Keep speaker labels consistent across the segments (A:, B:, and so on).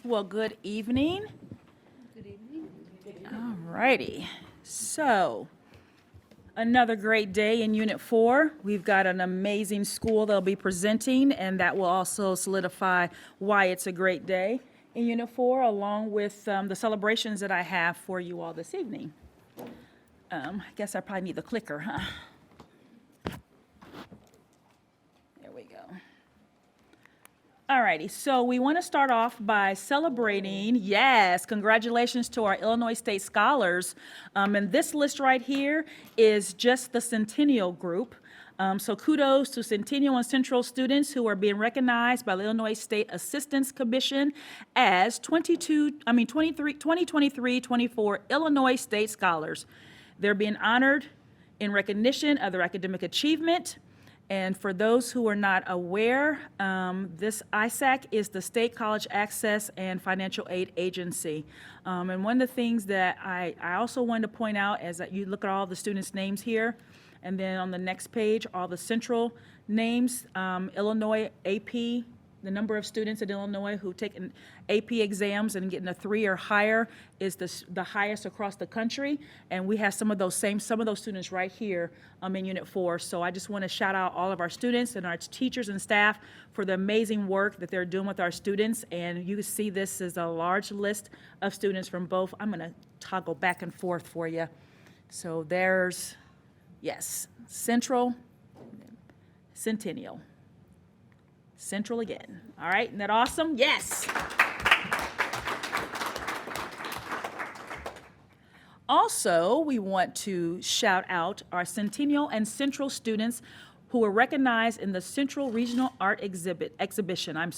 A: Well, good evening.
B: Good evening.
A: All righty. So, another great day in Unit 4. We've got an amazing school that'll be presenting, and that will also solidify why it's a great day in Unit 4, along with the celebrations that I have for you all this evening. I guess I probably need the clicker, huh? There we go. All righty, so we want to start off by celebrating, yes, congratulations to our Illinois State Scholars. And this list right here is just the Centennial Group. So kudos to Centennial and Central students who are being recognized by the Illinois State Assistance Commission as 2023-24 Illinois State Scholars. They're being honored in recognition of their academic achievement. And for those who are not aware, this ISAC is the State College Access and Financial Aid Agency. And one of the things that I also wanted to point out is that you look at all the students' names here, and then on the next page, all the central names, Illinois AP, the number of students in Illinois who take an AP exams and getting a 3 or higher is the highest across the country. And we have some of those students right here in Unit 4. So I just want to shout out all of our students and our teachers and staff for the amazing work that they're doing with our students. And you can see this is a large list of students from both. I'm going to toggle back and forth for you. So there's, yes, Central, Centennial. Central again. All right, isn't that awesome? Yes. Also, we want to shout out our Centennial and Central students who were recognized in the Central Regional Art Exhibition. You have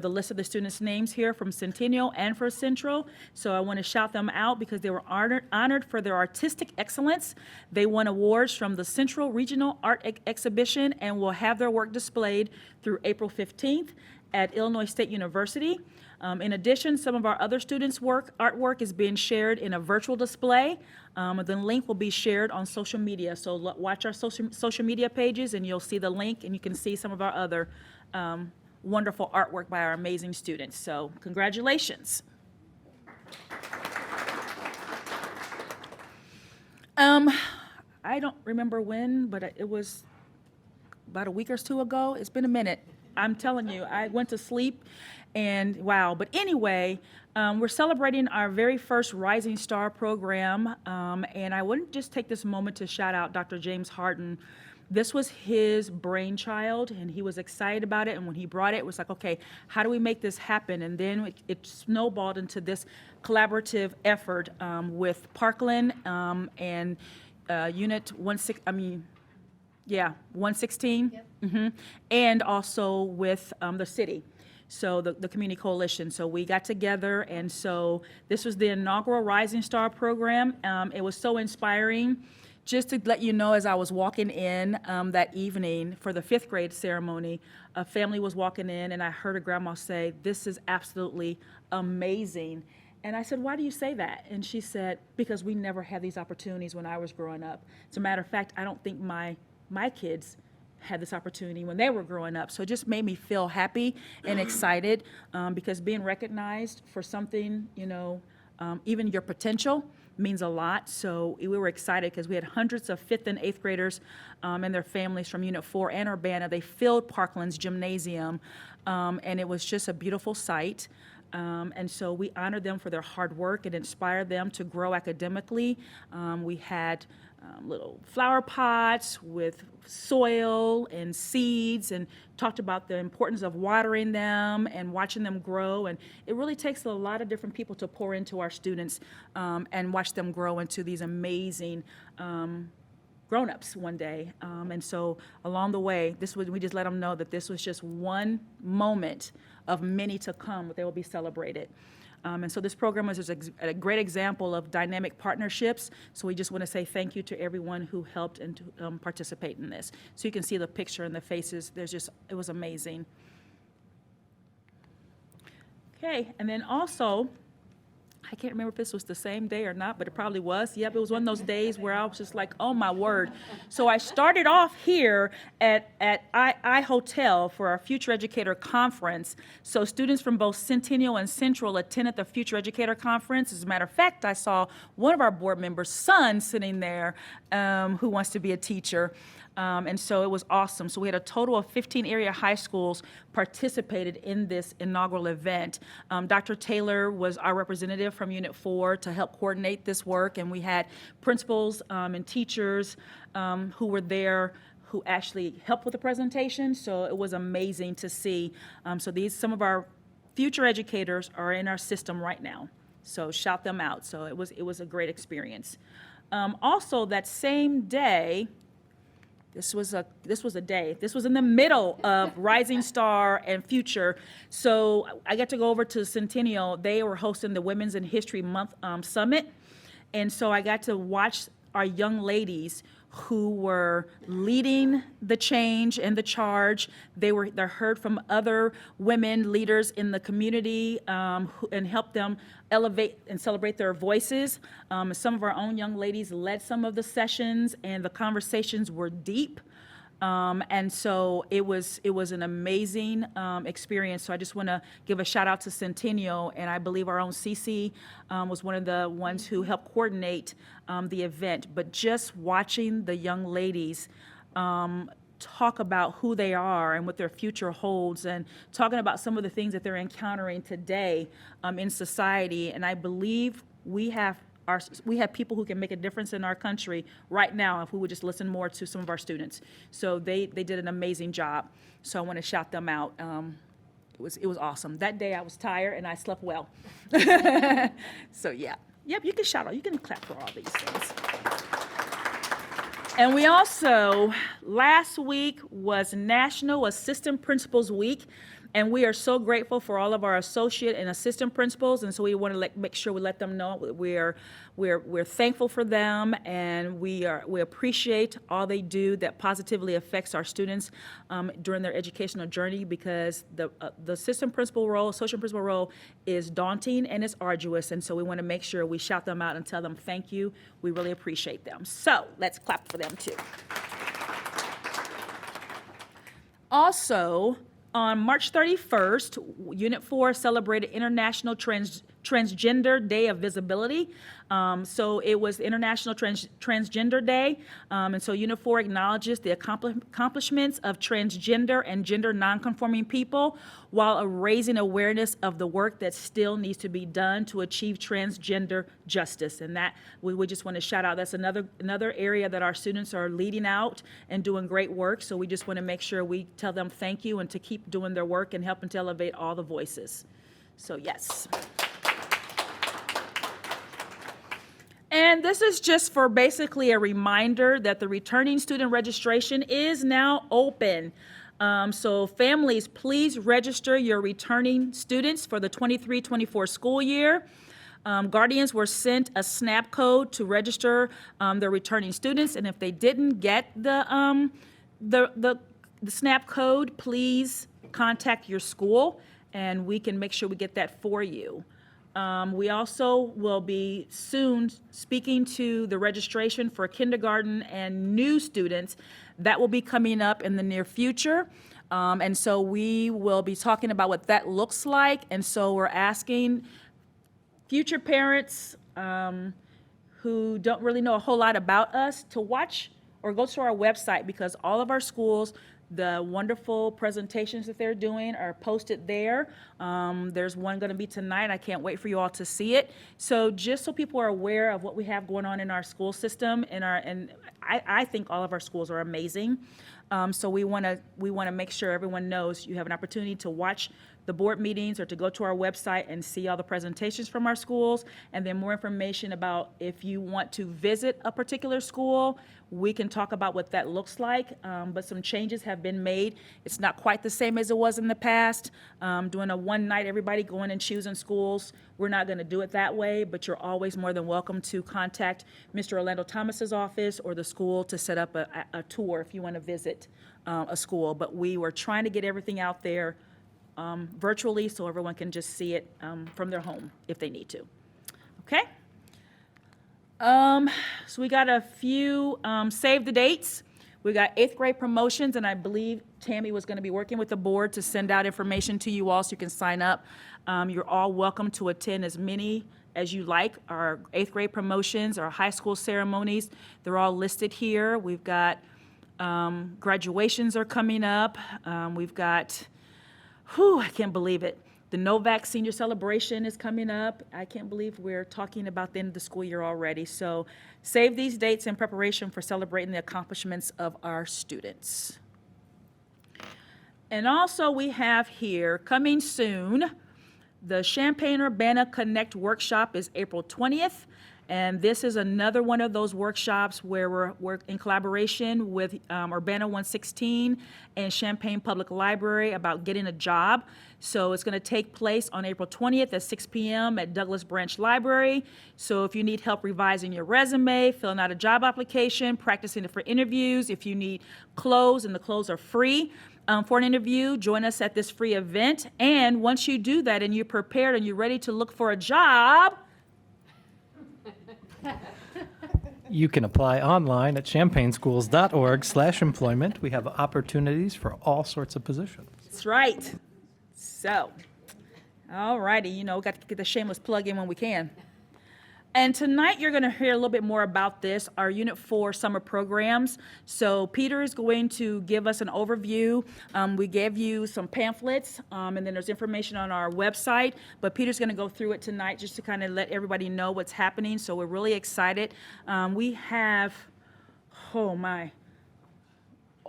A: the list of the students' names here from Centennial and for Central. So I want to shout them out because they were honored for their artistic excellence. They won awards from the Central Regional Art Exhibition and will have their work displayed through April 15th at Illinois State University. In addition, some of our other students' artwork is being shared in a virtual display. The link will be shared on social media. So watch our social media pages and you'll see the link and you can see some of our other wonderful artwork by our amazing students. So congratulations. I don't remember when, but it was about a week or two ago. It's been a minute. I'm telling you, I went to sleep and wow. But anyway, we're celebrating our very first Rising Star program. And I wouldn't just take this moment to shout out Dr. James Harden. This was his brainchild and he was excited about it. And when he brought it, it was like, okay, how do we make this happen? And then it snowballed into this collaborative effort with Parkland and Unit 116. 116,
B: Yep.
A: And also with the city, so the Community Coalition. So we got together, and so this was the inaugural Rising Star program. It was so inspiring. Just to let you know, as I was walking in that evening for the 5th grade ceremony, a family was walking in, and I heard a grandma say, "This is absolutely amazing." And I said, "Why do you say that?" And she said, "Because we never had these opportunities when I was growing up. As a matter of fact, I don't think my kids had this opportunity when they were growing up." So it just made me feel happy and excited because being recognized for something, even your potential means a lot. So we were excited because we had hundreds of 5th and 8th graders and their families from Unit 4 and Urbana. They filled Parkland's gymnasium and it was just a beautiful sight. And so we honored them for their hard work and inspired them to grow academically. We had little flower pots with soil and seeds and talked about the importance of watering them and watching them grow. And it really takes a lot of different people to pour into our students and watch them grow into these amazing grown-ups one day. And so along the way, we just let them know that this was just one moment of many to come. They will be celebrated. And so this program is a great example of dynamic partnerships. So we just want to say thank you to everyone who helped and to participate in this. So you can see the picture and the faces. It was amazing. Okay, and then also I can't remember if this was the same day or not, but it probably was. Yep, it was one of those days where I was just like, oh my word. So I started off here at I Hotel for our Future Educator Conference. So students from both Centennial and Central attended the Future Educator Conference. As a matter of fact, I saw one of our board members' son sitting there who wants to be a teacher. And so it was awesome. So we had a total of 15 area high schools participated in this inaugural event. Dr. Taylor was our representative from Unit 4 to help coordinate this work, and we had principals and teachers who were there who actually helped with the presentation. So it was amazing to see. So some of our future educators are in our system right now. So shout them out. So it was a great experience. Also, that same day, this was in the middle of Rising Star and Future. So I got to go over to Centennial. They were hosting the Women's in History Month Summit. And so I got to watch our young ladies who were leading the change and the charge. They're heard from other women leaders in the community and helped them elevate and celebrate their voices. Some of our own young ladies led some of the sessions, and the conversations were deep. And so it was an amazing experience. So I just want to give a shout out to Centennial, and I believe our own Cece was one of the ones who helped coordinate the event. But just watching the young ladies talk about who they are and what their future holds, and talking about some of the things that they're encountering today in society, and I believe we have people who can make a difference in our country right now if we would just listen more to some of our students. So they did an amazing job. So I want to shout them out. It was awesome. That day I was tired and I slept well. So yeah. Yep, you can shout out. You can clap for all these things. And we also, last week was National Assistant Principals Week. And we are so grateful for all of our associate and assistant principals, and so we want to make sure we let them know we're thankful for them, and we appreciate all they do that positively affects our students during their educational journey, because the assistant principal role, associate principal role, is daunting and it's arduous, and so we want to make sure we shout them out and tell them thank you. We really appreciate them. So let's clap for them too. Also, on March 31st, Unit 4 celebrated International Transgender Day of Visibility. So it was International Transgender Day. And so Unit 4 acknowledges the accomplishments of transgender and gender nonconforming people while raising awareness of the work that still needs to be done to achieve transgender justice. And that we just want to shout out. That's another area that our students are leading out and doing great work. So we just want to make sure we tell them thank you and to keep doing their work and helping to elevate all the voices. So yes. And this is just for basically a reminder that the returning student registration is now open. So families, please register your returning students for the 23-24 school year. Guardians were sent a SNAP code to register their returning students, and if they didn't get the SNAP code, please contact your school, and we can make sure we get that for you. We also will be soon speaking to the registration for kindergarten and new students. That will be coming up in the near future. And so we will be talking about what that looks like. And so we're asking future parents who don't really know a whole lot about us to watch or go to our website, because all of our schools, the wonderful presentations that they're doing are posted there. There's one going to be tonight. I can't wait for you all to see it. So just so people are aware of what we have going on in our school system, and I think all of our schools are amazing. So we want to make sure everyone knows you have an opportunity to watch the board meetings or to go to our website and see all the presentations from our schools, and then more information about if you want to visit a particular school. We can talk about what that looks like, but some changes have been made. It's not quite the same as it was in the past. Doing a one night, everybody going and choosing schools, we're not going to do it that way, but you're always more than welcome to contact Mr. Orlando Thomas's office or the school to set up a tour if you want to visit a school. But we were trying to get everything out there virtually so everyone can just see it from their home if they need to. Okay? So we got a few save the dates. We got 8th grade promotions, and I believe Tammy was going to be working with the board to send out information to you all so you can sign up. You're all welcome to attend as many as you like. Our 8th grade promotions, our high school ceremonies, they're all listed here. We've got graduations are coming up. We've got, I can't believe it. The Novak Senior Celebration is coming up. I can't believe we're talking about the end of the school year already. So save these dates in preparation for celebrating the accomplishments of our students. And also we have here, coming soon, the Champaign-Urbana Connect Workshop is April 20th. And this is another one of those workshops where we're in collaboration with Urbana 116 and Champaign Public Library about getting a job. So it's going to take place on April 20th at 6 p.m. at Douglas Branch Library. So if you need help revising your resume, filling out a job application, practicing for interviews, if you need clothes, and the clothes are free for an interview, join us at this free event. And once you do that and you're prepared and you're ready to look for a job,
C: You can apply online at champaignschools.org/employment. We have opportunities for all sorts of positions.
A: that's right. So, all righty, got to get the shameless plug in when we can. And tonight you're going to hear a little bit more about this, our Unit 4 summer programs. So Peter is going to give us an overview. We gave you some pamphlets, and then there's information on our website. But Peter's going to go through it tonight just to kind of let everybody know what's happening. So we're really excited. We have,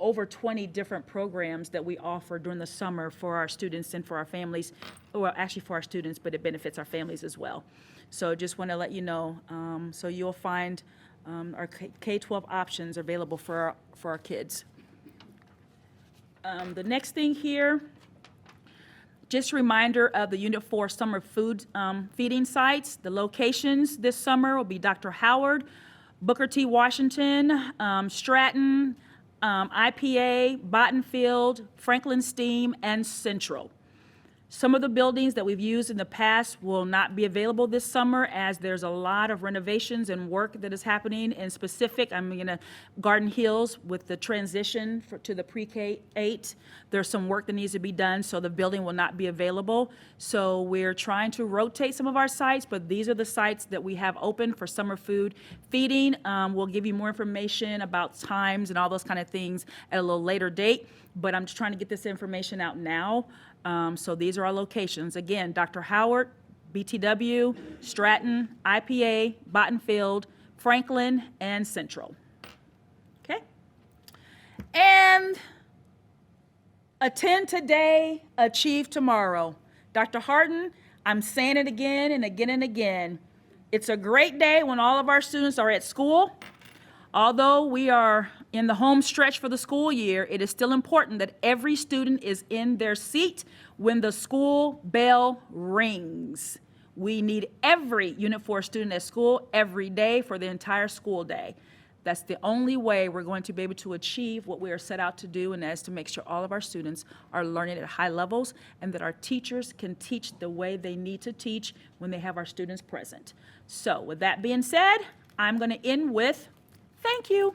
A: over 20 different programs that we offer during the summer for our students and for our families. Well, actually for our students, but it benefits our families as well. So just want to let you know. So you'll find our K-12 options available for our kids. The next thing here, just a reminder of the Unit 4 summer food feeding sites. The locations this summer will be Dr. Howard, Booker T. Washington, Stratton, IPA, Bottenfield, Franklin STEAM, and Central. Some of the buildings that we've used in the past will not be available this summer as there's a lot of renovations and work that is happening. In specific, I'm going to Garden Hills with the transition to the pre-K 8. There's some work that needs to be done, so the building will not be available. So we're trying to rotate some of our sites, but these are the sites that we have open for summer food feeding. We'll give you more information about times and all those kind of things at a little later date, but I'm just trying to get this information out now. So these are our locations. Again, Dr. Howard, BTW, Stratton, IPA, Bottenfield, Franklin, and Central. Okay? And attend today, achieve tomorrow. Dr. Harden, I'm saying it again and again and again. It's a great day when all of our students are at school. Although we are in the home stretch for the school year, it is still important that every student is in their seat when the school bell rings. We need every Unit 4 student at school every day for the entire school day. That's the only way we're going to be able to achieve what we are set out to do, and that is to make sure all of our students are learning at high levels and that our teachers can teach the way they need to teach when they have our students present. So with that being said, I'm going to end with thank you.